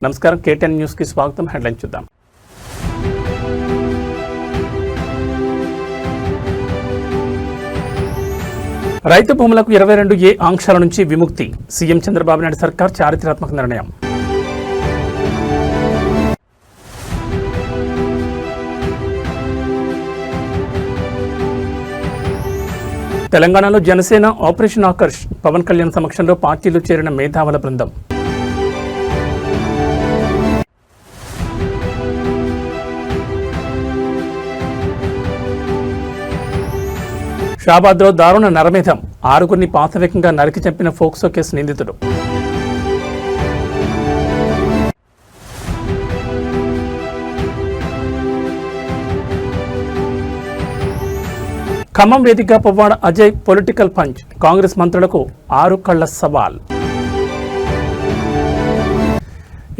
నమస్కారం K10 news కి స్వాగతం. హెడ్లైన్ చూద్దాం. రైతు భూములకు 22A ఆంక్షల నుంచి విముక్తి. సీఎం చంద్రబాబు నాయుడు సర్కార్ చారిత్రాత్మక నిర్ణయం. తెలంగాణలో జనసేన ఆపరేషన్ ఆకర్ష్. పవన్ కళ్యాణ్ సమక్షంలో పార్టీలో చేరిన మేధావుల బృందం. షాబాద్లో దారుణ నరమేధం. 6గురిని పాశవికంగా నరికి చంపిన ఫోక్సో కేసు నిందితుడు. ఖమ్మం వేదికగా పువ్వాడ అజయ్ పొలిటికల్ పంచ్. కాంగ్రెస్ మంత్రులకు 6 కళ్ల సవాల్.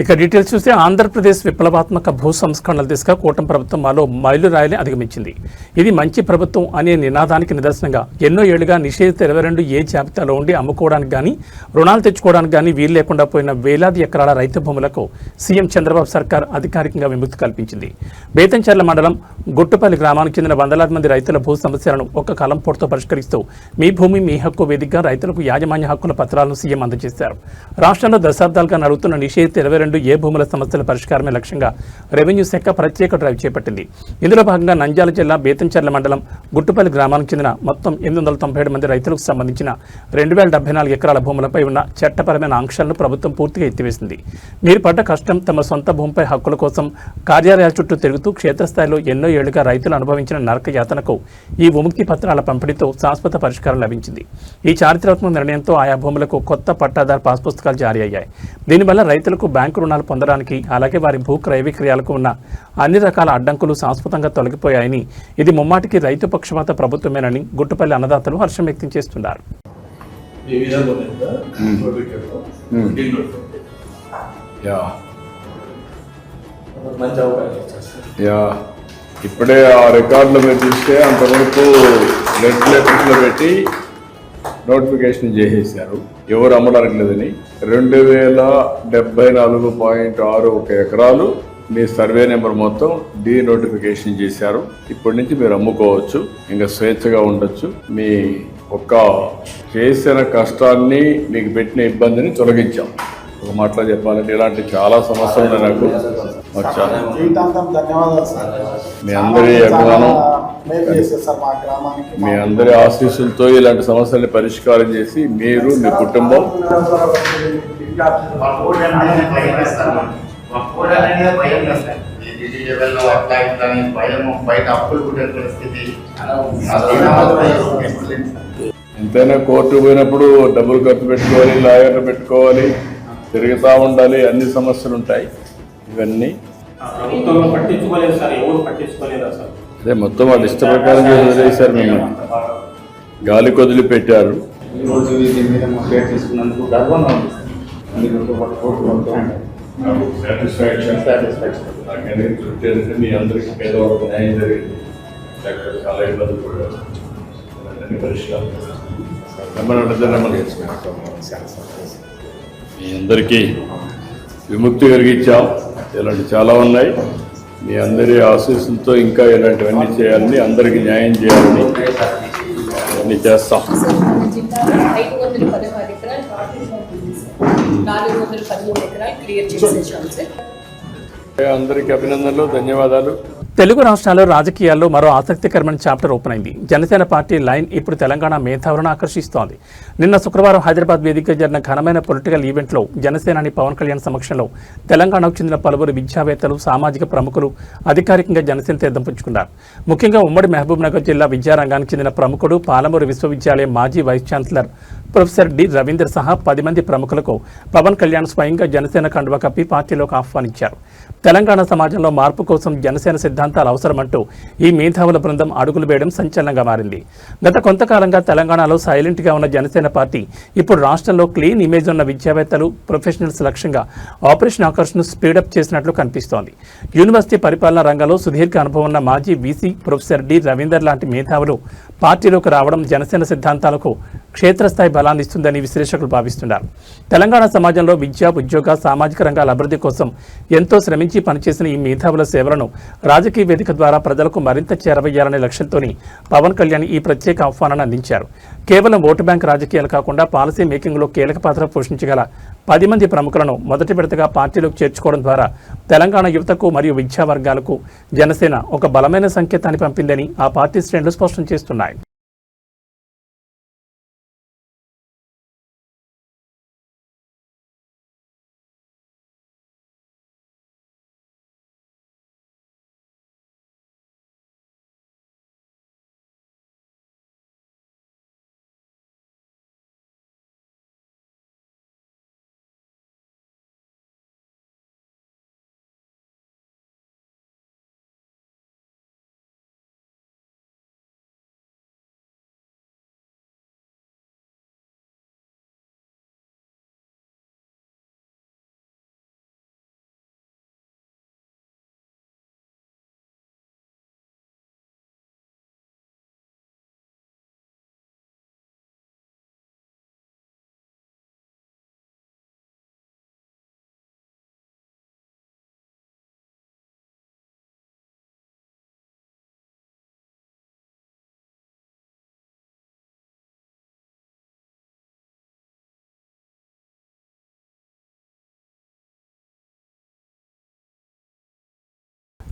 ఇక డీటెయిల్స్ చూస్తే ఆంధ్రప్రదేశ్ విప్లవాత్మక భూ సంస్కరణల దిశగా కూటమి ప్రభుత్వం మరో మైలురాయిని అధిగమించింది. ఇది మంచి ప్రభుత్వం అనే నినాదానికి నిదర్శనంగా ఎన్నో ఏళ్లుగా నిషేధిత 22A జాబితాలో ఉండి అమ్ముకోవడానికి కానీ రుణాలు తెచ్చుకోవడానికి కానీ వీలు లేకుండా పోయిన వేలాది ఎకరాల రైతు భూములకు సీఎం చంద్రబాబు సర్కార్ అధికారికంగా విముక్తి కల్పించింది. బేతంచెర్ల మండలం గుట్టుపల్లి గ్రామానికి చెందిన వందలాది మంది రైతుల భూ సమస్యలను ఒక కలంపోటుతో పరిష్కరిస్తూ మీ భూమి మీ హక్కు వేదికగా రైతులకు యాజమాన్య హక్కుల పత్రాలను సీఎం అందజేశారు. రాష్ట్రంలో దశాబ్దాలుగా నడుస్తున్న నిషేధిత 22A భూముల సమస్యల పరిష్కారమే లక్ష్యంగా రెవెన్యూ శాఖ ప్రత్యేక డ్రైవ్ చేపట్టింది. ఇందులో భాగంగా నంద్యాల జిల్లా బేతంచెర్ల మండలం గుట్టుపల్లి గ్రామానికి చెందిన మొత్తం 897 మంది రైతులకు సంబంధించిన 2074 ఎకరాల భూములపై ఉన్న చట్టపరమైన ఆంక్షలను ప్రభుత్వం పూర్తిగా ఎత్తివేసింది. మీరు పడ్డ కష్టం తమ సొంత భూమిపై హక్కుల కోసం కార్యాలయాల చుట్టూ తిరుగుతూ క్షేత్రస్థాయిలో ఎన్నో ఏళ్లుగా రైతులు అనుభవించిన నరక యాతనకు ఈ విముక్తి పత్రాల పంపిణీతో శాశ్వత పరిష్కారం లభించింది. ఈ చారిత్రాత్మక నిర్ణయంతో ఆయా భూములకు కొత్త పట్టాదారు పాస్ పుస్తకాలు జారీ అయ్యాయి. దీనివల్ల రైతులకు బ్యాంకు రుణాలు పొందడానికి అలాగే వారి భూ క్రయ విక్రయాలకు ఉన్న అన్ని రకాల అడ్డంకులు శాశ్వతంగా తొలగిపోయాయని, ఇది ముమ్మాటికి రైతు పక్షపాత ప్రభుత్వమేనని గుట్టుపల్లి అన్నదాతలు హర్షం వ్యక్తం చేస్తున్నారు. ఇప్పుడే ఆ రికార్డులో మీరు చూస్తే అంతవరకు లెటర్స్లో పెట్టి నోటిఫికేషన్ చేసేసారు ఎవరు అమ్మడానికి లేదని. 2074.61 ఎకరాలు మీ సర్వే నెంబర్ మొత్తం నోటిఫికేషన్ చేశారు. ఇప్పటి నుంచి మీరు అమ్ముకోవచ్చు, ఇంకా స్వేచ్ఛగా ఉండొచ్చు. మీ ఒక్క చేసిన కష్టాన్ని మీకు పెట్టిన ఇబ్బందిని తొలగించాం. ఒక మాటలో చెప్పాలంటే ఇలాంటి చాలా సమస్యలు ఉన్నాయి నాకు. మీ అందరి అభిమానం, మీ అందరి ఆశీస్సులతో ఇలాంటి సమస్యల్ని పరిష్కారం చేసి మీరు మీ కుటుంబం ఎంతైనా కోర్టు పోయినప్పుడు డబ్బులు ఖర్చు పెట్టుకోవాలి, లాయర్లు పెట్టుకోవాలి, తిరుగుతూ ఉండాలి, అన్ని సమస్యలు ఉంటాయి. ఇవన్నీ అదే మొత్తం వాళ్ళు ఇష్ట ప్రకారం వదిలేశారు. మిమ్మల్ని గాలి కొదిలి పెట్టారు. మీ అందరికీ పేదవాళ్ళకు న్యాయం జరిగింది. చాలా ఇబ్బందులు కూడా పరిష్కారం మీ అందరికీ విముక్తి కలిగించాం. ఇలాంటి చాలా ఉన్నాయి. మీ అందరి ఆశీస్సులతో ఇంకా ఇలాంటివన్నీ చేయాలని, అందరికీ న్యాయం చేయాలని అన్నీ చేస్తాం. అందరికీ అభినందనలు, ధన్యవాదాలు. తెలుగు రాష్ట్రాల్లో రాజకీయాల్లో మరో ఆసక్తికరమైన చాప్టర్ ఓపెన్ అయింది. జనసేన పార్టీ లైన్ ఇప్పుడు తెలంగాణ మేధావులను ఆకర్షిస్తోంది. నిన్న శుక్రవారం హైదరాబాద్ వేదికగా జరిగిన ఘనమైన పొలిటికల్ ఈవెంట్లో జనసేనాని పవన్ కళ్యాణ్ సమక్షంలో తెలంగాణకు చెందిన పలువురు విద్యావేత్తలు, సామాజిక ప్రముఖులు అధికారికంగా జనసేన తీర్థం పుచ్చుకున్నారు. ముఖ్యంగా ఉమ్మడి మహబూబ్ నగర్ జిల్లా విద్యారంగానికి చెందిన ప్రముఖుడు, పాలమూరు విశ్వవిద్యాలయం మాజీ vice chancellor professor D Ravinder సహా 10 మంది ప్రముఖులకు పవన్ కళ్యాణ్ స్వయంగా జనసేన కండువా కప్పి పార్టీలోకి ఆహ్వానించారు. తెలంగాణ సమాజంలో మార్పు కోసం జనసేన సిద్ధాంతాలు అవసరమంటూ ఈ మేధావుల బృందం అడుగులు వేయడం సంచలనంగా మారింది. గత కొంతకాలంగా తెలంగాణలో సైలెంట్గా ఉన్న జనసేన పార్టీ ఇప్పుడు రాష్ట్రంలో క్లీన్ ఇమేజ్ ఉన్న విద్యావేత్తలు, ప్రొఫెషనల్స్ లక్ష్యంగా ఆపరేషన్ ఆకర్ష్ను స్పీడప్ చేసినట్లు కనిపిస్తోంది. యూనివర్సిటీ పరిపాలనా రంగంలో సుదీర్ఘ అనుభవం ఉన్న మాజీ వీసీ ప్రొఫెసర్ డి రవీందర్ లాంటి మేధావులు పార్టీలోకి రావడం జనసేన సిద్ధాంతాలకు క్షేత్రస్థాయి బలాన్ని ఇస్తుందని విశ్లేషకులు భావిస్తున్నారు. తెలంగాణ సమాజంలో విద్య, ఉద్యోగ, సామాజిక రంగాల అభివృద్ధి కోసం ఎంతో శ్రమించి పనిచేసిన ఈ మేధావుల సేవలను రాజకీయ వేదిక ద్వారా ప్రజలకు మరింత చేరవేయాలనే లక్ష్యంతోని పవన్ కళ్యాణ్ ఈ ప్రత్యేక ఆహ్వానాన్ని అందించారు. కేవలం ఓటు బ్యాంక్ రాజకీయాలు కాకుండా పాలసీ మేకింగ్లో కీలక పాత్ర పోషించగల 10 మంది ప్రముఖులను మొదటి విడతగా పార్టీలోకి చేర్చుకోవడం ద్వారా తెలంగాణ యువతకు మరియు విద్యా వర్గాలకు జనసేన ఒక బలమైన సంకేతాన్ని పంపిందని ఆ పార్టీ శ్రేణులు స్పష్టం చేస్తున్నాయి.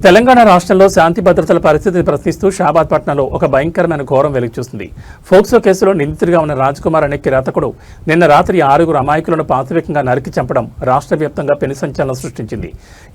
తెలంగాణ రాష్ట్రంలో శాంతి భద్రతల పరిస్థితిని ప్రశ్నిస్తూ షాబాద్ పట్నంలో ఒక భయంకరమైన ఘోరం వెలుగుచూసింది. ఫోక్సో కేసులో నిందితుడిగా ఉన్న రాజ్ కుమార్ అనే కిరాతకుడు నిన్న రాత్రి 6 అమాయకులను పాశవికంగా నరికి చంపడం రాష్ట్ర వ్యాప్తంగా పెను సంచలనం సృష్టించింది.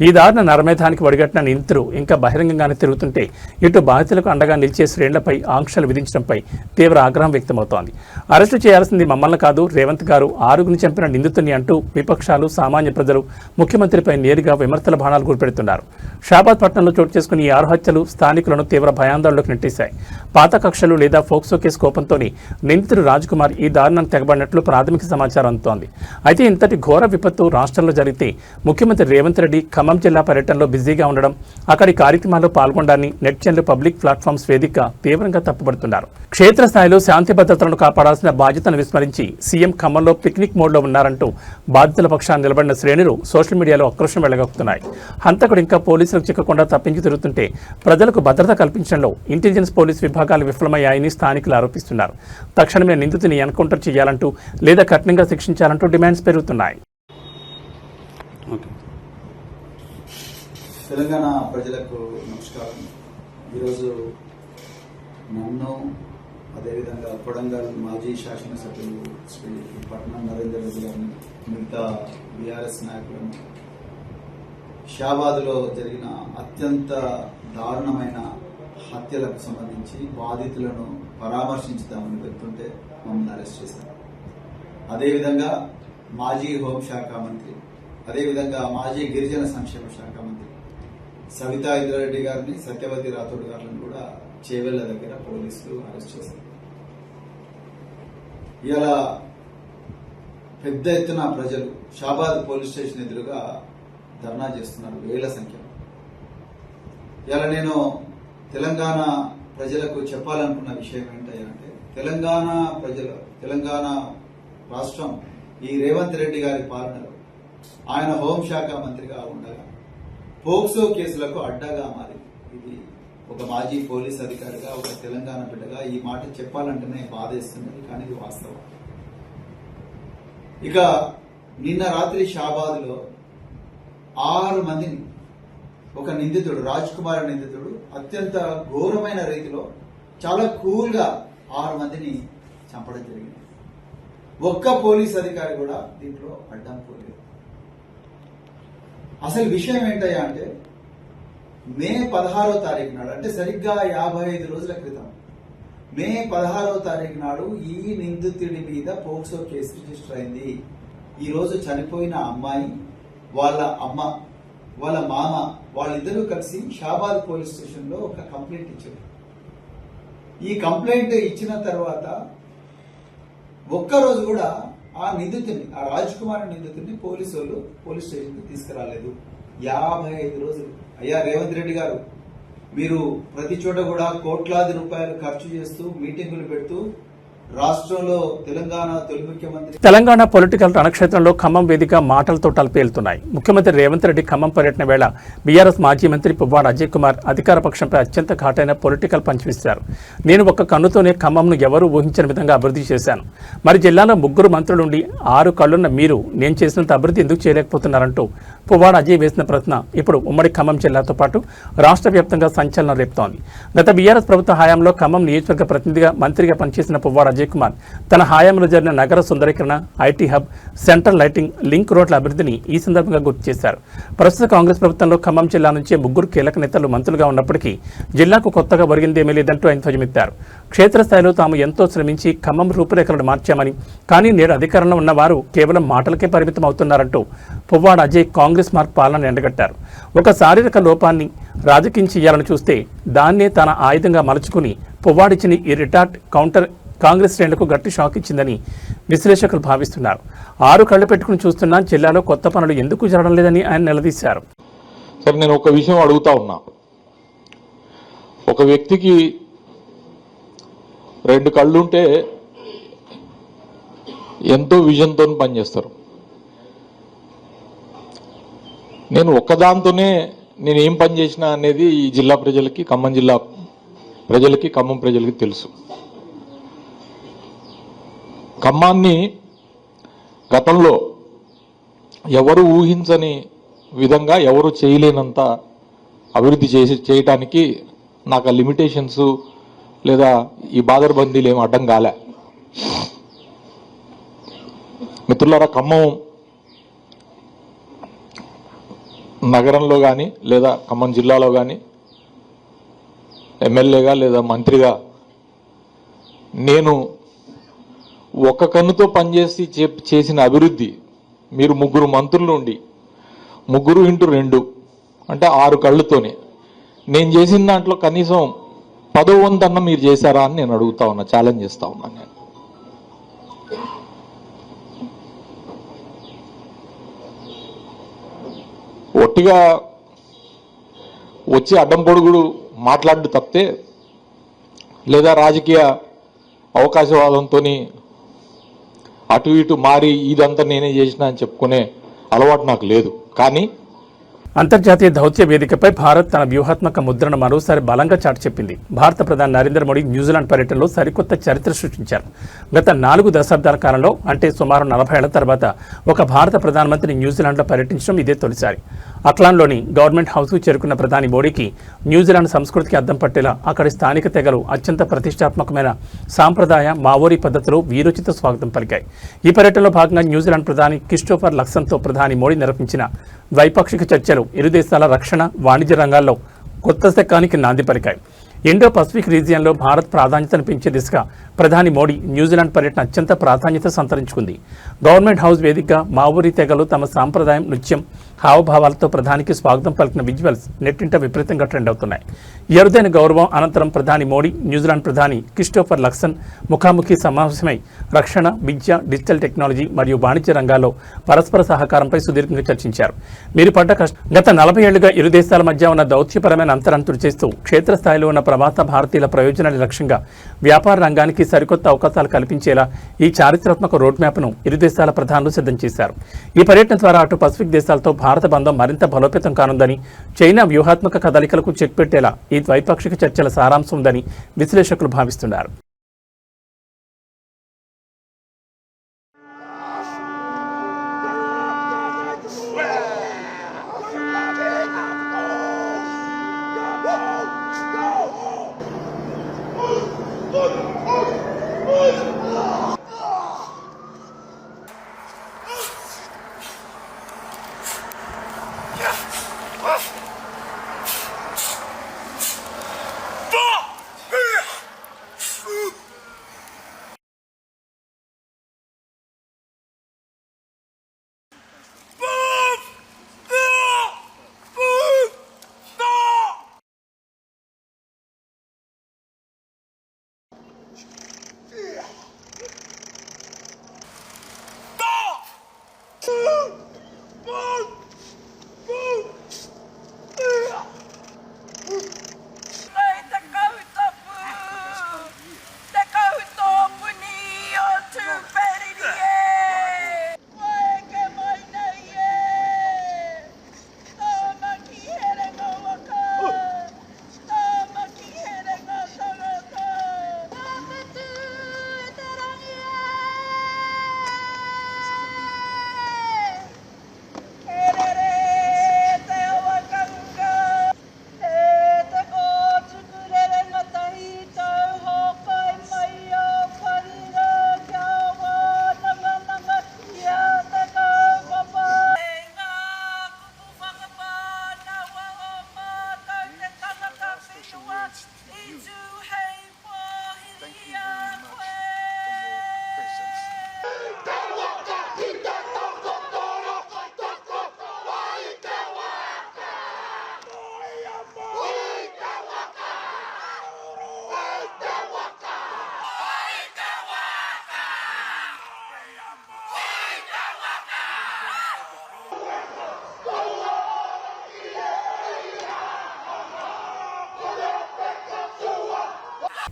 ఈ దారుణ నరమేధానికి ఒడిగట్టిన నిందితుడు ఇంకా బహిరంగంగానే తిరుగుతుంటే ఇటు బాధితులకు అండగా నిలిచే శ్రేణులపై ఆంక్షలు విధించడంపై తీవ్ర ఆగ్రహం వ్యక్తమవుతోంది. అరెస్టు చేయాల్సింది మమ్మల్ని కాదు, రేవంత్ గారు 6 చంపిన నిందితుడిని అంటూ విపక్షాలు, సామాన్య ప్రజలు ముఖ్యమంత్రిపై నేరుగా విమర్శల బాణాలు గురిపెడుతున్నారు. షాబాద్ పట్టణంలో చోటు చేసుకుని ఈ 6 హత్యలు స్థానికులను తీవ్ర భయాందోళనలోకి నెట్టేశాయి. పాత కక్షలు లేదా ఫోక్సో కేసు కోపంతోనే నిందితుడు రాజ్ కుమార్ ఈ దారుణాన్ని తెగబడినట్లు ప్రాథమిక సమాచారం అందుతోంది. అయితే ఇంతటి ఘోర విపత్తు రాష్ట్రంలో జరిగితే ముఖ్యమంత్రి రేవంత్ రెడ్డి ఖమ్మం జిల్లా పర్యటనలో బిజీగా ఉండడం, అక్కడి కార్యక్రమాల్లో పాల్గొనడాన్ని నెటిజన్లు పబ్లిక్ ప్లాట్ఫామ్స్ వేదికగా తీవ్రంగా తప్పుపడుతున్నారు. క్షేత్రస్థాయిలో శాంతి భద్రతలను కాపాడాల్సిన బాధ్యతను విస్మరించి సీఎం ఖమ్మంలో పిక్నిక్ మోడ్లో ఉన్నారంటూ బాధితుల పక్షాన్ని నిలబడిన శ్రేణులు సోషల్ మీడియాలో ఆక్రోశం వెళ్లగొక్కుతున్నాయి. హంతకుడు ఇంకా పోలీసులకు చిక్కకుండా తప్పించి తిరుగుతుంటే ప్రజలకు భద్రత కల్పించడంలో ఇంటెలిజెన్స్ పోలీస్ విభాగాలు విఫలమయ్యాయని స్థానికులు ఆరోపిస్తున్నారు. తక్షణమే నిందితుని ఎన్కౌంటర్ చేయాలంటూ లేదా కఠినంగా శిక్షించాలంటూ డిమాండ్స్ పెరుగుతున్నాయి. తెలంగాణ ప్రజలకు నమస్కారం. ఈరోజు నన్ను, అదేవిధంగా కొడంగల్ మాజీ శాసనసభ్యులు శ్రీ పట్నం నరేందర్ రెడ్డి గారిని, మిగతా బీఆర్ఎస్ నాయకులను షాబాద్లో జరిగిన అత్యంత దారుణమైన హత్యలకు సంబంధించి బాధితులను పరామర్శించుదామని వెళ్తుంటే మమ్మల్ని అరెస్ట్ చేశారు. అదేవిధంగా మాజీ హోంశాఖ మంత్రి, అదేవిధంగా మాజీ గిరిజన సంక్షేమ శాఖ మంత్రి సవితా ఇంద్రారెడ్డి గారిని, సత్యవతి రాథోడ్ గారిని కూడా చేవెళ్ల దగ్గర పోలీసులు అరెస్ట్ చేశారు. ఇలా పెద్ద ఎత్తున ప్రజలు షాబాద్ పోలీస్ స్టేషన్ ఎదురుగా ధర్నా చేస్తున్నారు, వేల సంఖ్యలో. ఇలా నేను తెలంగాణ ప్రజలకు చెప్పాలనుకున్న విషయం ఏంటంటే, తెలంగాణ రాష్ట్రం ఈ రేవంత్ రెడ్డి గారి పాలనలో ఆయన హోంశాఖ మంత్రిగా ఉండగా పోక్సో కేసులకు అడ్డాగా మారింది. ఇది ఒక మాజీ పోలీస్ అధికారిగా, ఒక తెలంగాణ బిడ్డగా ఈ మాట చెప్పాలంటేనే బాధేస్తున్నది, కానీ ఇది వాస్తవం. ఇక నిన్న రాత్రి షాబాద్లో 6 మందిని ఒక నిందితుడు, రాజ్ కుమార్ నిందితుడు అత్యంత ఘోరమైన రీతిలో చాలా కూల్ గా 6 మందిని చంపడం జరిగింది. ఒక్క పోలీస్ అధికారి కూడా దీంట్లో అడ్డం పోలేదు. అసలు విషయం ఏంటయ్యా అంటే, మే 16వ తారీఖు నాడు, అంటే సరిగ్గా 55 రోజుల క్రితం మే 16వ తారీఖు నాడు ఈ నిందితుడి మీద పోక్సో కేసు రిజిస్టర్ అయింది. ఈ రోజు చనిపోయిన అమ్మాయి, వాళ్ళ అమ్మ, వాళ్ళ మామ, వాళ్ళిద్దరూ కలిసి షాబాద్ పోలీస్ స్టేషన్ లో ఒక కంప్లైంట్ ఇచ్చారు. ఈ కంప్లైంట్ ఇచ్చిన తర్వాత ఒక్కరోజు కూడా ఆ నిందితుడిని, ఆ రాజ్ కుమార్ నిందితుడిని పోలీసు వాళ్ళు పోలీస్ స్టేషన్ కి తీసుకురాలేదు. 55 రోజులు. అయ్యా రేవంత్ రెడ్డి గారు, మీరు ప్రతి చోట కూడా కోట్లాది రూపాయలు ఖర్చు చేస్తూ మీటింగులు పెడుతూ రాష్ట్రంలో తెలంగాణ తొలి ముఖ్యమంత్రి తెలంగాణ పొలిటికల్ రణక్షేత్రంలో ఖమ్మం వేదిక మాటలతో తలపేలుతున్నాయి. ముఖ్యమంత్రి రేవంత్ రెడ్డి ఖమ్మం పర్యటన వేళ బీఆర్ఎస్ మాజీ మంత్రి పువ్వాడ అజయ్ కుమార్ అధికార పక్షంపై అత్యంత ఘాటైన పొలిటికల్ పంచ్ విసిరారు. నేను ఒక్క కన్నుతోనే ఖమ్మంను ఎవరూ ఊహించని విధంగా అభివృద్ధి చేశాను. మరి జిల్లాలో 3 మంత్రులుండి 6 కళ్లున్న మీరు నేను చేసినంత అభివృద్ధి ఎందుకు చేయలేకపోతున్నారంటూ పువ్వాడ అజయ్ వేసిన ప్రశ్న ఇప్పుడు ఉమ్మడి ఖమ్మం జిల్లాతో పాటు రాష్ట్ర వ్యాప్తంగా సంచలనం రేపుతోంది. గత బీఆర్ఎస్ ప్రభుత్వ హయాంలో ఖమ్మం నియోజకవర్గ ప్రతినిధిగా మంత్రిగా పనిచేసిన పువ్వాడ అజయ్ కుమార్ తన హయాంలో జరిగిన నగర సుందరీకరణ, IT hub, central lighting, link రోడ్ల అభివృద్ధిని ఈ సందర్భంగా గుర్తు చేశారు. ప్రస్తుత కాంగ్రెస్ ప్రభుత్వంలో ఖమ్మం జిల్లా నుంచి 3 కీలక నేతలు మంత్రులుగా ఉన్నప్పటికీ జిల్లాకు కొత్తగా ఒరిగిందేమీ లేదంటూ ఆయన ధ్వజమెత్తారు. క్షేత్రస్థాయిలో తాము ఎంతో శ్రమించి ఖమ్మం రూపురేఖలను మార్చామని, కానీ నేడు అధికారంలో ఉన్న వారు కేవలం మాటలకే పరిమితం అవుతున్నారంటూ పువ్వాడ అజయ్ కాంగ్రెస్ మార్పు పాలన ఎండగట్టారు. ఒక శారీరక లోపాన్ని రాజకీయం చేయాలని చూస్తే దాన్నే తన ఆయుధంగా మలుచుకుని పువ్వాడిచ్చిన ఈ రిటార్ట్ కౌంటర్ కాంగ్రెస్ శ్రేణులకు గట్టి షాక్ ఇచ్చిందని విశ్లేషకులు భావిస్తున్నారు. 6 కళ్ళు పెట్టుకుని చూస్తున్నా జిల్లాలో కొత్త పనులు ఎందుకు జరగడం లేదని ఆయన నిలదీశారు. సరే, నేను ఒక విషయం అడుగుతా ఉన్నా. ఒక వ్యక్తికి 2 కళ్ళుంటే ఎంతో విజన్తో పనిచేస్తారు. నేను ఒక్కదాంతోనే నేను ఏం పని చేసినా అనేది ఈ జిల్లా ప్రజలకి, ఖమ్మం జిల్లా ప్రజలకి, ఖమ్మం ప్రజలకి తెలుసు. ఖమ్మాన్ని గతంలో ఎవరు ఊహించని విధంగా, ఎవరు చేయలేనంత అభివృద్ధి చేయటానికి నాకు ఆ లిమిటేషన్స్ లేదా ఈ బాదర్బందీలు ఏమి అడ్డం కాలే. మిత్రులారా, ఖమ్మం నగరంలో కానీ లేదా ఖమ్మం జిల్లాలో కానీ ఎమ్మెల్యేగా లేదా మంత్రిగా నేను ఒక కన్నుతో పనిచేసి చేసిన అభివృద్ధి, మీరు 3 మంత్రులు ఉండి 3x2 అంటే 6 కళ్ళుతోనే నేను చేసిన దాంట్లో కనీసం 10వ వంతన్న మీరు చేశారా అని నేను అడుగుతా ఉన్నా, ఛాలెంజ్ చేస్తా ఉన్నాను. నేను ఒట్టిగా వచ్చి అడ్డం పొడుగుడు మాట్లాడు తప్పితే, లేదా రాజకీయ అవకాశవాదంతో అటు ఇటు మారి ఇదంతా నేనే చేసినా అని చెప్పుకునే అలవాటు నాకు లేదు. కానీ అంతర్జాతీయ దౌత్య వేదికపై భారత్ తన వ్యూహాత్మక ముద్రను మరోసారి బలంగా చాటి చెప్పింది. భారత ప్రధాని నరేంద్ర మోడీ న్యూజిలాండ్ పర్యటనలో సరికొత్త చరిత్ర సృష్టించారు. గత 4 దశాబ్దాల కాలంలో, అంటే సుమారు 40 ఏళ్ల తర్వాత ఒక భారత ప్రధానమంత్రి న్యూజిలాండ్లో పర్యటించడం ఇదే తొలిసారి. అట్లాండ్లోని గవర్నమెంట్ హౌస్కు చేరుకున్న ప్రధాని మోడీకి న్యూజిలాండ్ సంస్కృతికి అద్దం పట్టేలా అక్కడి స్థానిక తెగలు అత్యంత ప్రతిష్టాత్మకమైన సాంప్రదాయ మావోరీ పద్ధతిలో వీరోచిత స్వాగతం పలికాయి. ఈ పర్యటనలో భాగంగా న్యూజిలాండ్ ప్రధాని క్రిస్టోఫర్ లక్సన్తో ప్రధాని మోడీ నిర్వహించిన ద్వైపాక్షిక చర్చలు ఇరు దేశాల రక్షణ, వాణిజ్య రంగాల్లో కొత్త శకానికి నాంది పలికాయి. ఇండో పసిఫిక్ రీజియన్లో భారత్ ప్రాధాన్యతను పెంచే దిశగా ప్రధాని మోడీ న్యూజిలాండ్ పర్యటన అత్యంత ప్రాధాన్యత సంతరించుకుంది. గవర్నమెంట్ హౌస్ వేదికగా మావోరీ తెగలు తమ సాంప్రదాయం, నృత్యం, హావభావాలతో ప్రధానికి స్వాగతం పలికిన విజువల్స్ నెట్టింట విపరీతంగా ట్రెండ్ అవుతున్నాయి. ఈ అరుదైన గౌరవం అనంతరం ప్రధాని మోడీ న్యూజిలాండ్ ప్రధాని క్రిస్టోఫర్ లక్సన్ ముఖాముఖి సమావేశమై రక్షణ, విద్య, డిజిటల్ టెక్నాలజీ మరియు వాణిజ్య రంగాల్లో పరస్పర సహకారంపై సుదీర్ఘంగా చర్చించారు. మీరు పడ్డ గత 40 ఏళ్లుగా ఇరు దేశాల మధ్య ఉన్న దౌత్యపరమైన అంతరంతులు చేస్తూ క్షేత్రస్థాయిలో ఉన్న ప్రవాస భారతీయుల ప్రయోజనాల లక్ష్యంగా వ్యాపార రంగానికి సరికొత్త అవకాశాలు కల్పించేలా ఈ చారిత్రాత్మక రోడ్ మ్యాప్ను ఇరు దేశాల ప్రధానులు సిద్ధం చేశారు. ఈ పర్యటన ద్వారా అటు పసిఫిక్ దేశాలతో భారత బంధం మరింత బలోపేతం కానుందని, చైనా వ్యూహాత్మక కదలికలకు చెక్ పెట్టేలా ఈ ద్వైపాక్షిక చర్చల సారాంశం ఉందని విశ్లేషకులు భావిస్తున్నారు.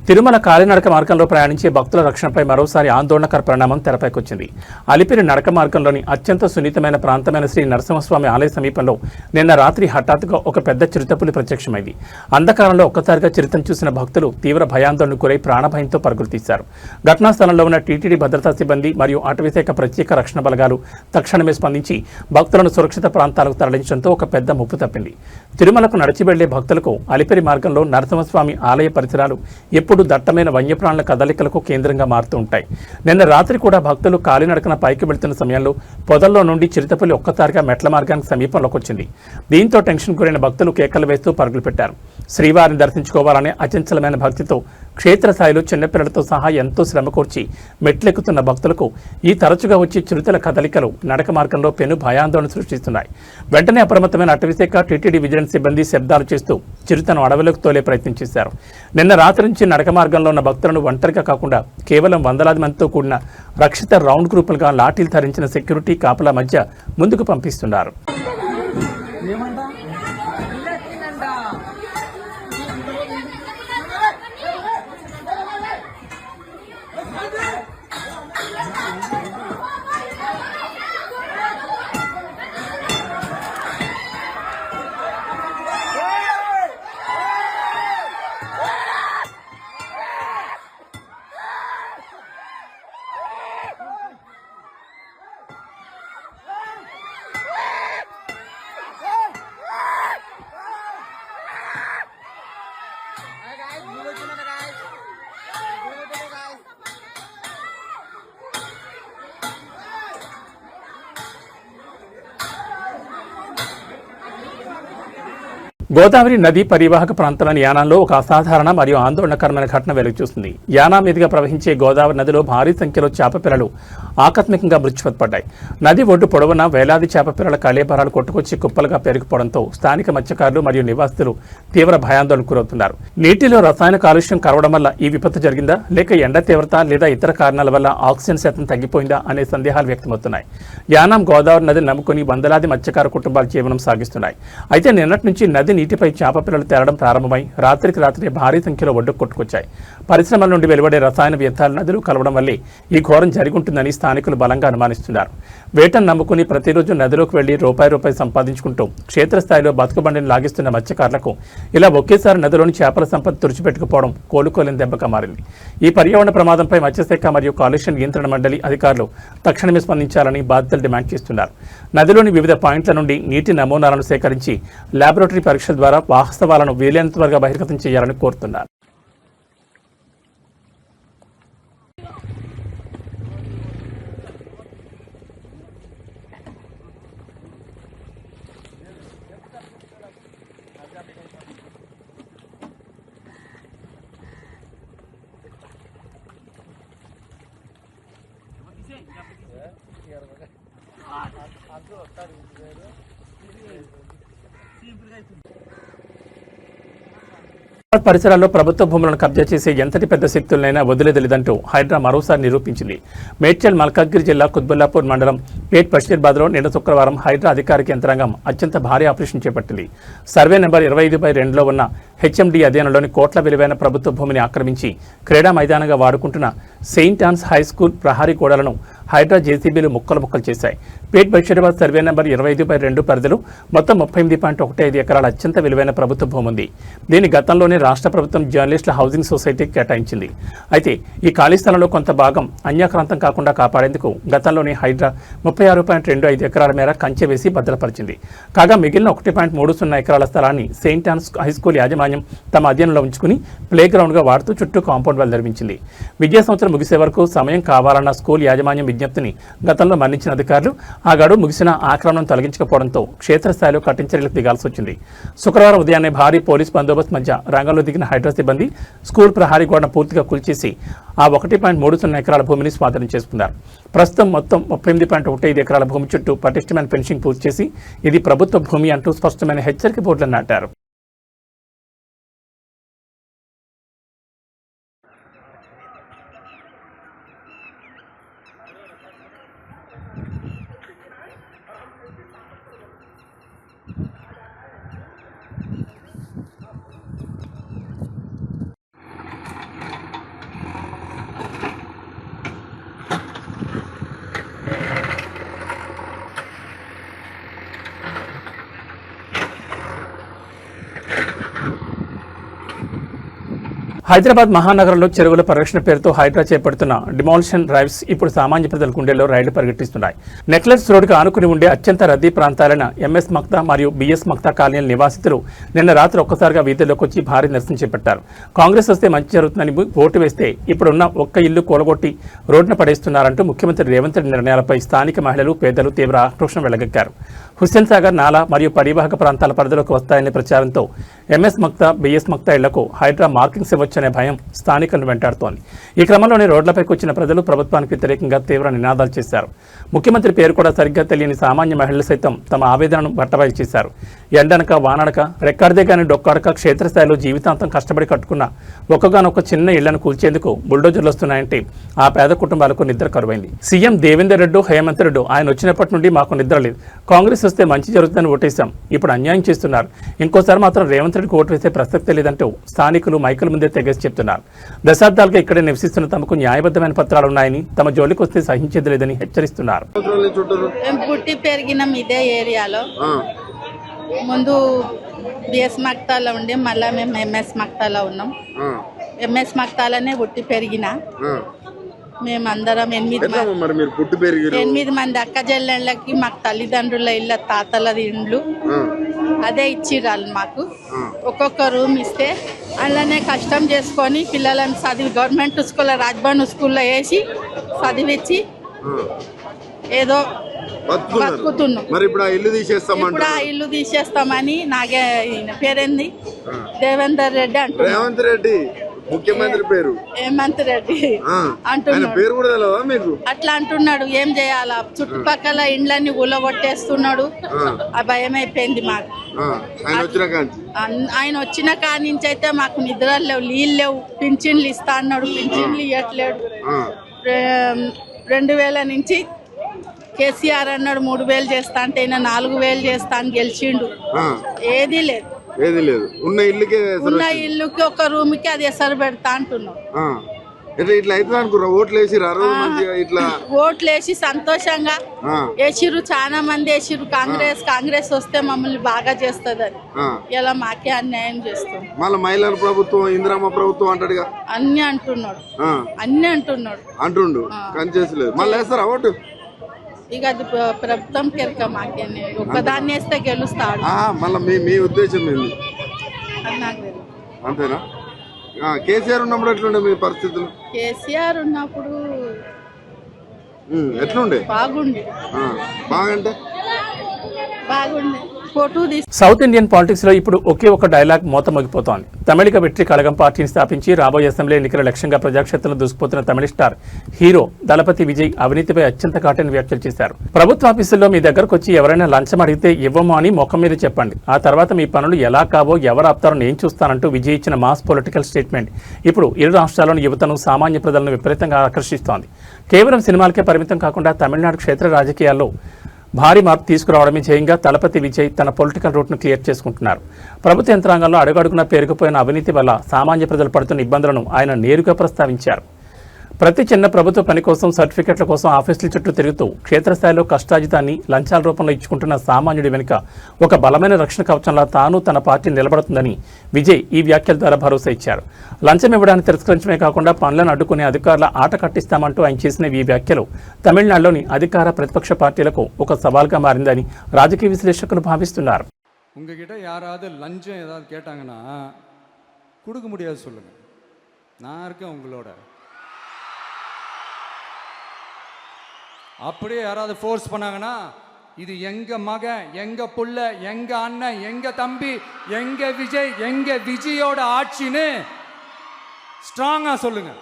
తిరుమల కాలినడక మార్గంలో ప్రయాణించే భక్తుల రక్షణపై మరోసారి ఆందోళనకర పరిణామం తెరపైకొచ్చింది. అలిపిరి నడక మార్గంలోని అత్యంత సున్నితమైన ప్రాంతమైన శ్రీ నరసింహస్వామి ఆలయ సమీపంలో నిన్న రాత్రి హఠాత్తుగా ఒక పెద్ద చిరుతపులి ప్రత్యక్షమైంది. అంధకారంలో ఒక్కసారిగా చిరుతను చూసిన భక్తులు తీవ్ర భయాందోళనకు గురై ప్రాణభయంతో పరుగులు తీశారు. ఘటనా స్థలంలో ఉన్న టీటీడీ భద్రతా సిబ్బంది మరియు అటవీశాఖ ప్రత్యేక రక్షణ బలగాలు తక్షణమే స్పందించి భక్తులను సురక్షిత ప్రాంతాలకు తరలించడంతో ఒక పెద్ద ముప్పు తప్పింది. తిరుమలకు నడిచి వెళ్లే భక్తులకు అలిపిరి మార్గంలో నరసింహస్వామి ఆలయ పరిసరాలు ఎప్పుడు దట్టమైన వన్యప్రాణుల కదలికలకు కేంద్రంగా మారుతూ ఉంటాయి. నిన్న రాత్రి కూడా భక్తులు కాలినడకన పైకి వెళ్తున్న సమయంలో పొదల్లో నుండి చిరుతపులి ఒక్కసారిగా మెట్ల మార్గానికి సమీపంలోకి వచ్చింది. దీంతో టెన్షన్ గురైన భక్తులు కేకలు వేస్తూ పరుగులు పెట్టారు. శ్రీవారిని దర్శించుకోవాలనే అచంచలమైన భక్తితో క్షేత్రస్థాయిలో చిన్నపిల్లలతో సహా ఎంతో శ్రమకూర్చి మెట్లెక్కుతున్న భక్తులకు ఈ తరచుగా వచ్చే చిరుతల కదలికలు నడక మార్గంలో పెను భయాందోళన సృష్టిస్తున్నాయి. వెంటనే అప్రమత్తమైన అటవీశాఖ టీటీడీ విజిలెన్స్ సిబ్బంది శబ్దాలు చేస్తూ చిరుతను అడవిలోకి తోలే ప్రయత్నం చేశారు. నిన్న రాత్రి నుంచి నడక మార్గంలో ఉన్న భక్తులను ఒంటరిగా కాకుండా కేవలం వందలాది మందితో కూడిన రక్షిత రౌండ్ గ్రూపులుగా లాఠీలు ధరించిన సెక్యూరిటీ కాపలా మధ్య ముందుకు పంపిస్తున్నారు. గోదావరి నదీ పరివాహక ప్రాంతంలోని యానాంలో ఒక అసాధారణ మరియు ఆందోళనకరమైన ఘటన వెలుగుచూస్తుంది. యానా మీదుగా ప్రవహించే గోదావరి నదిలో భారీ సంఖ్యలో చేపపిల్లలు ఆకస్మికంగా మృత్యుపడ్డాయి. నది ఒడ్డు పొడవున వేలాది చేపపిల్లల కళేబరాలు కొట్టుకొచ్చి కుప్పలుగా పెరిగిపోవడంతో స్థానిక మత్స్యకారులు మరియు నివాసితులు తీవ్ర భయాందోళనకు గురవుతున్నారు. నీటిలో రసాయన కాలుష్యం కరవడం వల్ల ఈ విపత్తు జరిగిందా, లేక ఎండ తీవ్రత లేదా ఇతర కారణాల వల్ల ఆక్సిజన్ శాతం తగ్గిపోయిందా అనే సందేహాలు వ్యక్తమవుతున్నాయి. యానాం గోదావరి నదిని నమ్ముకుని వందలాది మత్స్యకార కుటుంబాలు జీవనం సాగిస్తున్నాయి. అయితే నిన్నటి నుంచి నది నీటిపై చేపపిల్లలు తేలడం ప్రారంభమై రాత్రికి రాత్రి భారీ సంఖ్యలో ఒడ్డుకు కొట్టుకొచ్చాయి. పరిశ్రమల నుండి వెలువడే రసాయన వ్యర్థాలు నదులు కలవడం వల్లే ఈ ఘోరం జరుగుంటుందని స్థానికులు బలంగా అనుమానిస్తున్నారు. వేటను నమ్ముకుని ప్రతిరోజు నదిలోకి వెళ్లి రూపాయి సంపాదించుకుంటూ క్షేత్రస్థాయిలో బతుకుబండిని లాగిస్తున్న మత్స్యకారులకు ఇలా ఒకేసారి నదిలోని చేపల సంపద తుడిచిపెట్టుకుపోవడం కోలుకోలేని దెబ్బగా మారింది. ఈ పర్యావరణ ప్రమాదంపై మత్స్యశాఖ మరియు కాలుష్య నియంత్రణ మండలి అధికారులు తక్షణమే స్పందించాలని బాధితులు డిమాండ్ చేస్తున్నారు. నదిలోని వివిధ పాయింట్ల నుండి నీటి నమూనాలను సేకరించి ల్యాబొరేటరీ పరీక్షల ద్వారా వాస్తవాలను వీలైనంత త్వరగా బహిర్గతం చేయాలని కోరుతున్నారు. పరిసరాల్లో ప్రభుత్వ భూములను కబ్జా చేసే ఎంతటి పెద్ద శక్తులనైనా వదిలేదలేదంటూ హైడ్రా మరోసారి నిరూపించింది. మేడ్చల్ మల్కాజ్గిరి జిల్లా కుత్బుల్లాపూర్ మండలం పేట్ బషీర్బాద్లో నిన్న శుక్రవారం హైడ్రా అధికారిక యంత్రాంగం అత్యంత భారీ ఆపరేషన్ చేపట్టింది. సర్వే నెంబర్ 25/2లో ఉన్న హెచ్ఎండి అధీనంలోని కోట్ల విలువైన ప్రభుత్వ భూమిని ఆక్రమించి క్రీడా మైదానంగా వాడుకుంటున్న సెయింట్ ఆన్స్ హై స్కూల్ ప్రహారీ గోడలను హైడ్రా జేసీబీలు ముక్కలు చేశాయి. పేట్ బషీర్బాద్ సర్వే నెంబర్ 25/2 పరిధిలో మొత్తం 38.15 ఎకరాల అత్యంత విలువైన ప్రభుత్వ భూమి ఉంది. దీని గతంలోనే రాష్ట్ర ప్రభుత్వం జర్నలిస్టుల హౌసింగ్ సొసైటీకి కేటాయించింది. అయితే ఈ ఖాళీ స్థలంలో కొంత భాగం అన్యాక్రాంతం కాకుండా కాపాడేందుకు గతంలోనే హైడ్రా 36.25 ఎకరాల మేర కంచె వేసి భద్రపరిచింది. కాగా మిగిలిన 1.30 ఎకరాల స్థలాన్ని సెయింట్ ఆన్స్ హై స్కూల్ యాజమాన్యం తమ అధీనంలో ఉంచుకుని ప్లే గ్రౌండ్గా వాడుతూ చుట్టూ కాంపౌండ్ వాల్ నిర్మించింది. విద్యా సంవత్సరం ముగిసే వరకు సమయం కావాలన్న స్కూల్ యాజమాన్యం విజ్ఞప్తిని గతంలో మన్నించిన అధికారులు ఆ గడువు ముగిసిన ఆక్రమణను తొలగించకపోవడంతో క్షేత్రస్థాయిలో కఠిన చర్యలకు దిగాల్సి వచ్చింది. శుక్రవారం ఉదయాన్నే భారీ పోలీస్ బందోబస్తు మధ్య రంగంలో దిగిన హైడ్రా సిబ్బంది స్కూల్ ప్రహారీ గోడను పూర్తిగా కూల్చేసి ఆ 1.30 ఎకరాల భూమిని స్వాధీనం చేసుకున్నారు. ప్రస్తుతం మొత్తం 38.15 ఎకరాల భూమి చుట్టూ పటిష్టమైన ఫెన్సింగ్ పూర్తి చేసి ఇది ప్రభుత్వ భూమి అంటూ స్పష్టమైన హెచ్చరిక బోర్డులను నాటారు. హైదరాబాద్ మహానగరంలో చెరువుల పరిరక్షణ పేరుతో హైడ్రా చేపడుతున్న డిమాలిషన్ డ్రైవ్స్ ఇప్పుడు సామాన్య ప్రజల గుండెల్లో రైళ్లు పరిగెట్టిస్తున్నాయి. నెక్లెస్ రోడ్డుకు ఆనుకుని ఉండే అత్యంత రద్దీ ప్రాంతాలైన ఎంఎస్ మక్తా మరియు బిఎస్ మక్తా కాలనీల నివాసితులు నిన్న రాత్రి ఒక్కసారిగా వీధుల్లోకి వచ్చి భారీ నిరసన చేపట్టారు. కాంగ్రెస్ వస్తే మంచి జరుగుతుందని ఓటు వేస్తే ఇప్పుడున్న ఒక్క ఇల్లు కూలగొట్టి రోడ్డున పడేస్తున్నారంటూ ముఖ్యమంత్రి రేవంత్ రెడ్డి నిర్ణయాలపై స్థానిక మహిళలు, పేదలు తీవ్ర ఆక్రోశం వెళ్లగక్కారు. హుస్సేన్ సాగర్, నాలా మరియు పరివాహక ప్రాంతాల పరిధిలోకి వస్తాయనే ప్రచారంతో ఎంఎస్ మక్తా, బిఎస్ మక్తా ఇళ్లకు హైడ్రా మార్కింగ్స్ ఇవ్వచ్చనే భయం స్థానికులను వెంటాడుతోంది. ఈ క్రమంలోనే రోడ్లపైకి వచ్చిన ప్రజలు ప్రభుత్వానికి వ్యతిరేకంగా తీవ్ర నినాదాలు చేశారు. ముఖ్యమంత్రి పేరు కూడా సరిగ్గా తెలియని సామాన్య మహిళలు సైతం తమ ఆవేదనను బట్టబయలు చేశారు. ఎండనక వాననక రెక్కాడితే కానీ డొక్కాడక క్షేత్రస్థాయిలో జీవితాంతం కష్టపడి కట్టుకున్న ఒక్కగానొక్క చిన్న ఇళ్లను కూల్చేందుకు బుల్డోజర్లు వస్తున్నాయంటే ఆ పేద కుటుంబాలకు నిద్ర కరువైంది. సీఎం దేవేందర్ రెడ్డి, హేమంత్ రెడ్డి ఆయన వచ్చినప్పటి నుండి మాకు నిద్ర లేదు. కాంగ్రెస్ వస్తే మంచి జరుగుతుందని ఓటేశాం, ఇప్పుడు అన్యాయం చేస్తున్నారు. ఇంకోసారి మాత్రం రేవంత్ రెడ్డికి ఓటు వేసే ప్రసక్తే లేదంటూ స్థానికులు మైకుల ముందే తెగేసి చెప్తున్నారు. దశాబ్దాలుగా ఇక్కడే నివసిస్తున్న తమకు న్యాయబద్ధమైన పత్రాలున్నాయని, తమ జోలికి వస్తే సహించేది లేదని హెచ్చరిస్తున్నారు. పుట్టి పెరిగినాం ఇదే ఏరియాలో. ముందు బిఎస్ మక్తాలో ఉండే, మళ్ళా మేము ఎంఎస్ మక్తాలో ఉన్నాం. ఎంఎస్ మక్తాలోనే పుట్టి పెరిగిన మేమందరం 8 మంది అక్క చెల్లెళ్ళకి మాకు తల్లిదండ్రుల ఇళ్ళ, తాతల ఇండ్లు అదే ఇచ్చిర్రు మాకు. ఒక్కొక్క రూమ్ ఇస్తే అందులోనే కష్టం చేసుకొని పిల్లలను చదివి గవర్నమెంట్ స్కూల్లో, రాజ్భవన్ స్కూల్లో వేసి చదివించి ఏదో బతుకుతున్నాం. మరి ఇప్పుడు ఆ ఇల్లు తీసేస్తామని నాగే పేరేంది దేవేందర్ రెడ్డి అంటున్నాడు. రేవంత్ రెడ్డి ముఖ్యమంత్రి పేరు హేమంత్ రెడ్డి అంటున్నాడు. అట్లా అంటున్నాడు. ఏం చేయాలా? చుట్టుపక్కల ఇండ్లన్నీ ఊలగొట్టేస్తున్నాడు. ఆ భయం అయిపోయింది మాకు. ఆయన వచ్చిన కాడి నుంచి అయితే మాకు నిద్రలు లేవు, నీళ్ళు లేవు. పింఛన్లు ఇస్తా అన్నాడు, పింఛన్లు ఇవ్వట్లేడు. 2000 నుంచి కేసీఆర్ అన్నాడు 3000 చేస్తా అంటే ఈయన 4000 చేస్తా అని గెలిచిండు. ఏది లేదు. ఉన్న ఇల్లుకి ఒక రూమ్ కి అది ఎసరు పెడతా అంటున్నాం. ఓట్లేసి సంతోషంగా వేసిర్రు, చాలా మంది వేసిర్రు. కాంగ్రెస్ వస్తే మమ్మల్ని బాగా చేస్తుందని. ఇలా మాకే అన్యాయం చేస్తాం. మహిళల ప్రభుత్వం, ఇందిరమ్మ ప్రభుత్వం అంటాడుగా. అన్ని అంటున్నాడు. మళ్ళీ వేస్తారా ఓటు? ఇక అది ప్రభుత్వం కెరక మాకే. ఒక్కదాన్ని వేస్తే గెలుస్తాడు. మళ్ళీ మీ ఉద్దేశం ఏంది? అంతేనా? కేసీఆర్ ఉన్నప్పుడు ఎట్లుండే మీ పరిస్థితులు? కేసీఆర్ ఉన్నప్పుడు ఎట్లుండే? బాగుండే. బాగుండే సౌత్ ఇండియన్ పాలిటిక్స్ లో ఇప్పుడు ఒకే ఒక డైలాగ్ మోత మోగిపోతోంది. తమిళిక వెట్రి కళగం పార్టీని స్థాపించి రాబోయే అసెంబ్లీ ఎన్నికల లక్ష్యంగా ప్రజాక్షేత్రంలో దూసుకుపోతున్న తమిళ స్టార్ హీరో దళపతి విజయ్ అవినీతిపై అత్యంత ఘాటైన వ్యాఖ్యలు చేశారు. ప్రభుత్వ ఆఫీసుల్లో మీ దగ్గరకు వచ్చి ఎవరైనా లంచం అడిగితే ఇవ్వము అని ముఖం మీద చెప్పండి. ఆ తర్వాత మీ పనులు ఎలా కావో ఎవరు ఆపుతారో నేను చూస్తానంటూ విజయ్ ఇచ్చిన మాస్ పొలిటికల్ స్టేట్మెంట్ ఇప్పుడు ఇరు రాష్ట్రాల్లోని యువతను, సామాన్య ప్రజలను విపరీతంగా ఆకర్షిస్తోంది. కేవలం సినిమాలకే పరిమితం కాకుండా తమిళనాడు క్షేత్ర రాజకీయాల్లో భారీ మార్పు తీసుకురావడమే ధ్యేయంగా దళపతి విజయ్ తన పొలిటికల్ రూట్ను క్లియర్ చేసుకుంటున్నారు. ప్రభుత్వ యంత్రాంగంలో అడుగడుగునా పేరుకుపోయిన అవినీతి వల్ల సామాన్య ప్రజలు పడుతున్న ఇబ్బందులను ఆయన నేరుగా ప్రస్తావించారు. ప్రతి చిన్న ప్రభుత్వ పని కోసం, సర్టిఫికెట్ల కోసం ఆఫీసుల చుట్టూ తిరుగుతూ క్షేత్రస్థాయిలో కష్టాజితాన్ని లంచాల రూపంలో ఇచ్చుకుంటున్న సామాన్యుడి వెనుక ఒక బలమైన రక్షణ కవచంలా తాను, తన పార్టీ నిలబడుతుందని విజయ్ ఈ వ్యాఖ్యల ద్వారా భరోసా ఇచ్చారు. లంచం ఇవ్వడానికి తిరస్కరించడమే కాకుండా పనులను అడ్డుకునే అధికారుల ఆట కట్టిస్తామంటూ ఆయన చేసిన ఈ వ్యాఖ్యలు తమిళనాడులోని అధికార, ప్రతిపక్ష పార్టీలకు ఒక సవాల్గా మారిందని రాజకీయ విశ్లేషకులు భావిస్తున్నారు. உங்ககிட்ட யாராவது லஞ்சம் ஏதாவது கேட்டாங்கன்னா கொடுக்க முடியாது சொல்லுங்க. நான் இருக்கேன் உங்களோட. அப்படியே யாராவது ஃபோர்ஸ் பண்ணாங்கன்னா இது எங்க மகன், எங்க புள்ள, எங்க அண்ணன், எங்க தம்பி, எங்க விஜய், எங்க விஜயோட ஆட்சின்னு ஸ்ட்ராங்கா சொல்லுங்க.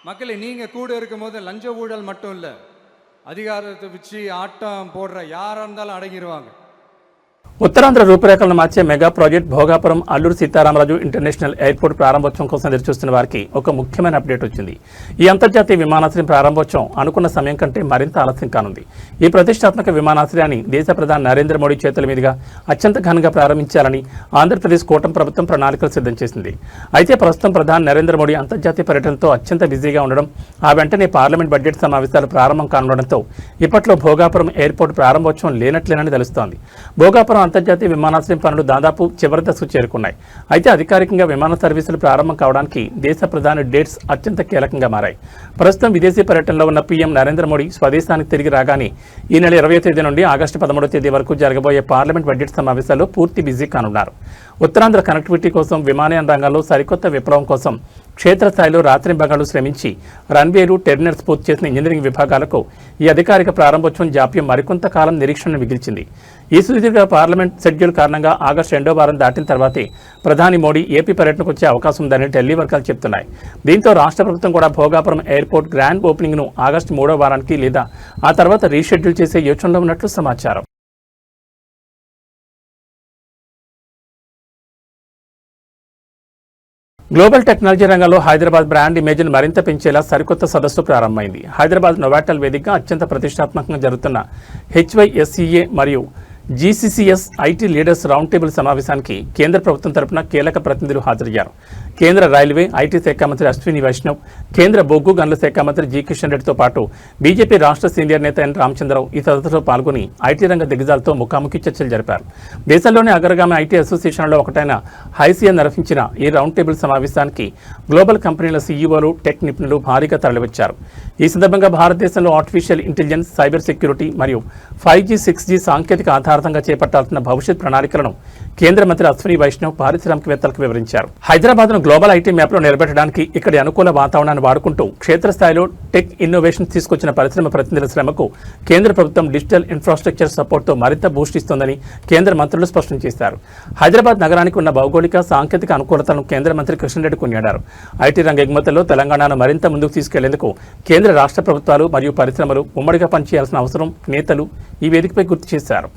மக்களே, நீங்க கூட இருக்கும்போது லஞ்ச ஊழல் மட்டும் இல்லை, அதிகாரத்தை வச்சு ஆட்டம் போடுற யாரா இருந்தாலும் அடங்கிடுவாங்க. ఉత్తరాంధ్ర రూపురేఖలను మార్చే mega project Bhogapuram Alluri Sitaramaraju international airport ప్రారంభోత్సవం కోసం ఎదురుచూస్తున్న వారికి ఒక ముఖ్యమైన అప్డేట్ వచ్చింది. ఈ అంతర్జాతీయ విమానాశ్రయం ప్రారంభోత్సవం అనుకున్న సమయం కంటే మరింత ఆలస్యం కానుంది. ఈ ప్రతిష్టాత్మక విమానాశ్రయాన్ని దేశ ప్రధాని నరేంద్ర మోడీ చేతుల మీదుగా అత్యంత ఘనంగా ప్రారంభించాలని ఆంధ్రప్రదేశ్ కూటమి ప్రభుత్వం ప్రణాళికలు సిద్ధం చేసింది. అయితే ప్రస్తుతం ప్రధాని నరేంద్ర మోడీ అంతర్జాతీయ పర్యటనతో అత్యంత బిజీగా ఉండడం, ఆ వెంటనే పార్లమెంట్ బడ్జెట్ సమావేశాలు ప్రారంభం కానుండడంతో ఇప్పట్లో భోగాపురం ఎయిర్పోర్ట్ ప్రారంభోత్సవం లేనట్లేనని తెలుస్తోంది. భోగాపురం అంతర్జాతీయ విమానాశ్రయం పనులు దాదాపు చివరి దశకు చేరుకున్నాయి. అయితే అధికారికంగా విమాన సర్వీసులు ప్రారంభం కావడానికి దేశ ప్రధాని డేట్స్ అత్యంత కీలకంగా మారాయి. ప్రస్తుతం విదేశీ పర్యటనలో ఉన్న పీఎం నరేంద్ర మోడీ స్వదేశానికి తిరిగి రాగానే ఈ నెల 20వ తేదీ నుండి ఆగస్టు 13వ తేదీ వరకు జరగబోయే పార్లమెంట్ బడ్జెట్ సమావేశాల్లో పూర్తి బిజీ కానున్నారు. ఉత్తరాంధ్ర కనెక్టివిటీ కోసం, విమానయాన రంగంలో సరికొత్త విప్లవం కోసం క్షేత్రస్థాయిలో రాత్రింబగళ్లు శ్రమించి రన్వేలు, టెర్మినల్స్ పూర్తి చేసిన ఇంజనీరింగ్ విభాగాలకు ఈ అధికారిక ప్రారంభోత్సవం జాప్యం మరికొంత కాలం నిరీక్షణను మిగిల్చింది. ఈ సుదీర్ఘ పార్లమెంట్ షెడ్యూల్ కారణంగా ఆగస్టు 2వ వారం దాటిన తర్వాతే ప్రధాని మోడీ ఏపీ పర్యటనకు వచ్చే అవకాశం ఉందని ఢిల్లీ వర్గాలు చెబుతున్నాయి. దీంతో రాష్ట్ర ప్రభుత్వం కూడా భోగాపురం ఎయిర్పోర్ట్ గ్రాండ్ ఓపెనింగ్ను ఆగస్టు 3వ వారానికి లేదా ఆ తర్వాత రీషెడ్యూల్ చేసే యోచనలో ఉన్నట్లు సమాచారం. గ్లోబల్ టెక్నాలజీ రంగంలో హైదరాబాద్ బ్రాండ్ ఇమేజ్ను మరింత పెంచేలా సరికొత్త సదస్సు ప్రారంభమైంది. హైదరాబాద్ నోవాటెల్ వేదికగా అత్యంత ప్రతిష్టాత్మకంగా జరుగుతున్న HYSCA మరియు GCCS IT leaders round table సమావేశానికి కేంద్ర ప్రభుత్వం తరపున కీలక ప్రతినిధులు హాజరయ్యారు. కేంద్ర రైల్వే, ఐటీ శాఖ మంత్రి అశ్విని వైష్ణవ్, కేంద్ర బొగ్గు గనుల శాఖ మంత్రి జి కిషన్ రెడ్డితో పాటు బీజేపీ రాష్ట్ర సీనియర్ నేత ఎన్ రామచంద్రరావు ఈ సదస్సులో పాల్గొని ఐటీ రంగ దిగ్గజాలతో ముఖాముఖి చర్చలు జరిపారు. దేశంలోని అగ్రగామి ఐటీ అసోసియేషన్లో ఒకటైన హైసియా నిర్వహించిన ఈ రౌండ్ టేబుల్ సమావేశానికి గ్లోబల్ కంపెనీల సీఈఓలు, టెక్ నిపుణులు భారీగా తరలివచ్చారు. ఈ సందర్భంగా భారతదేశంలో ఆర్టిఫిషియల్ ఇంటెలిజెన్స్, సైబర్ సెక్యూరిటీ మరియు 5G, 6G సాంకేతిక ఆధారంగా చేపట్టాల్సిన భవిష్యత్ ప్రణాళికలను కేంద్ర మంత్రి అశ్విని వైష్ణవ్ పారిశ్రామికవేత్తలకు వివరించారు. హైదరాబాద్ను గ్లోబల్ ఐటీ మ్యాప్లో నిలబెట్టడానికి ఇక్కడి అనుకూల వాతావరణాన్ని వాడుకుంటూ క్షేత్రస్థాయిలో టెక్ ఇన్నోవేషన్ తీసుకొచ్చిన పరిశ్రమ ప్రతినిధుల శ్రమకు కేంద్ర ప్రభుత్వం డిజిటల్ ఇన్ఫ్రాస్ట్రక్చర్ సపోర్ట్తో మరింత బూస్ట్ ఇస్తోందని కేంద్ర మంత్రులు స్పష్టం చేశారు. హైదరాబాద్ నగరానికి ఉన్న భౌగోళిక, సాంకేతిక అనుకూలతలను కేంద్ర మంత్రి కిషన్ రెడ్డి కొనియాడారు. ఐటీ రంగ ఎగుమతుల్లో తెలంగాణను మరింత ముందుకు తీసుకెళ్లేందుకు కేంద్ర, రాష్ట్ర ప్రభుత్వాలు మరియు పరిశ్రమలు ఉమ్మడిగా పనిచేయాల్సిన అవసరం నేతలు ఈ వేదికపై గుర్తు చేశారు.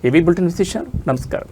ఏబీ బులెటిన్ విశేషాలు. నమస్కారం.